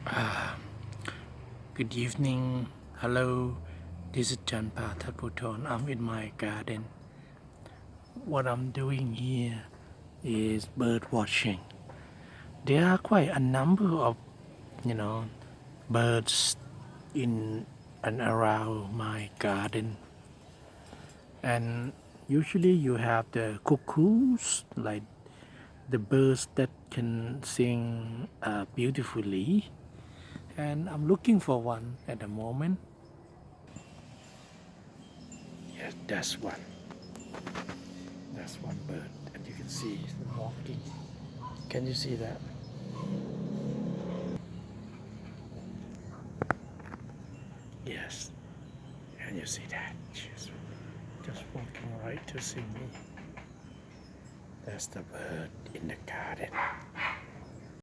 Ah, Good evening. Hello. This is Chan Pathaputon. I'm in my garden. What I'm doing here is bird watching. There are quite a number of, you know, birds in and around my garden. And usually you have the cuckoos, like the birds that can sing beautifully. And I'm looking for one at the moment. Yes, that's one. That's one bird, and you can see them walking. Can you see that? Yes. Can you see that? She's just walking right to see me. That's the bird in the garden.